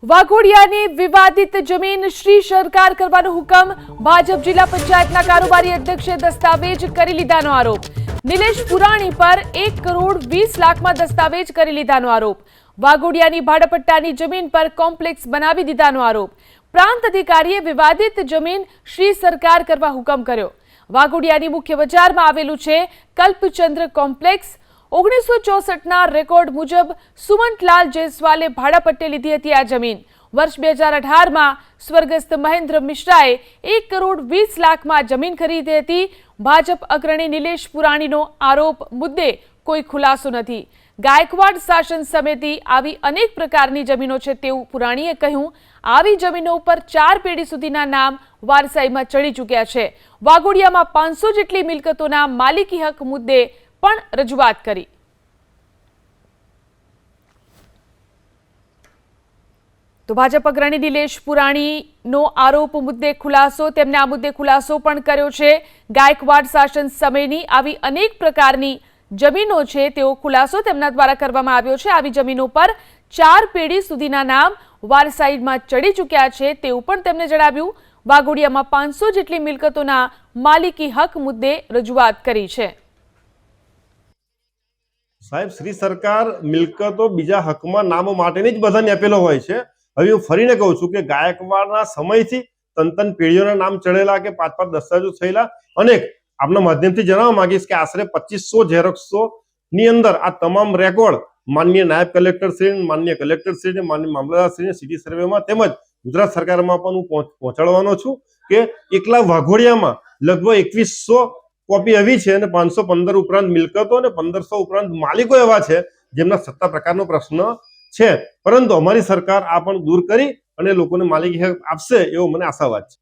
વાઘોડિયાની વિવાદિત જમીન શ્રી સરકાર કરવાનો હુકમ। ભાજપ જિલ્લા પંચાયતના કારોબારી અધ્યક્ષે દસ્તાવેજ કરી લીધાનો આરોપ। નિલેશ પુરાણી પર 1 કરોડ 20 લાખમાં દસ્તાવેજ કરી લીધાનો આરોપ। વાઘોડિયાની ભાડાપટ્ટાની જમીન પર કોમ્પ્લેક્સ બનાવી દીધાનો આરોપ। પ્રાંત અધિકારીએ વિવાદિત જમીન શ્રી સરકાર કરવા હુકમ કર્યો। વાઘોડિયાની મુખ્ય બજારમાં આવેલું છે કલ્પચંદ્ર કોમ્પ્લેક્સ। 1964ના રેકોર્ડ મુજબ સુમંતલાલ જયસ્વાલે ભાડાપટ્ટે લીધી હતી આ જમીન। વર્ષ 2018માં સ્વર્ગસ્થ મહેન્દ્ર મિશ્રાએ 1 કરોડ 20 લાખમાં જમીન ખરીદી હતી। ભાજપ અગ્રણી નિલેશ પુરાણીનો આરોપ મુદ્દે કોઈ ખુલાસો નથી। ગાયકવાડ શાસન સમયથી આવી અનેક પ્રકારની જમીનો છે તેવું પુરાણીએ કહ્યું। આવી જમીનો ઉપર 4 પેઢી સુધીના નામ વારસાઈમાં ચડી ચૂક્યા છે। વાઘોડિયામાં 500 જેટલી મિલકતોના માલિકી હક મુદ્દે પણ રજૂઆત કરી। તો ભાજપ અગ્રણી નિલેશ પુરાણીનો આરોપ મુદ્દે ખુલાસો, તેમને આ મુદ્દે ખુલાસો પણ કર્યો છે। ગાયકવાડ શાસન સમયની આવી અનેક પ્રકારની જમીનો છે તેવો ખુલાસો તેમના દ્વારા કરવામાં આવ્યો છે। આવી જમીનો પર 4 પેઢી સુધીના નામ વારસાઈમાં ચડી ચૂક્યા છે તેવું પણ તેમણે જણાવ્યું। વાઘોડિયામાં 500 જેટલી મિલકતોના માલિકી હક મુદ્દે રજૂઆત કરી છે। સાહેબ, શ્રી સરકાર મિલકતો બીજા હકમાં નામ માટેની જ બધાને આપેલો હોય છે। હવે હું ફરીને કહું છું કે ગાયકવાડના સમયથી તન પેઢીઓના નામ ચડેલા કે 5-5 દસ્તાવેજો થયેલા અનેક આપના માધ્યમથી જણાવવા માંગીશ કે આશરે 2500 ઝેરોક્સો ની અંદર આ તમામ રેકોર્ડ માનનીય નાયબ કલેક્ટર શ્રી, માનનીય કલેક્ટર શ્રી, માનનીય મામલતદાર શ્રી સિટી સર્વેમાં તેમજ ગુજરાત સરકારમાં પણ હું પહોંચાડવાનો છું કે એકલા વાઘોડિયામાં લગભગ 2100 કોપી એવી છે અને 515 ઉપરાંત મિલકતો અને 1500 ઉપરાંત માલિકો એવા છે જેમના સત્તા પ્રકારનો પ્રશ્ન છે। પરંતુ અમારી સરકાર આ પણ દૂર કરી અને લોકોને માલિકી હક આપશે એવો મને આશાવાદ છે।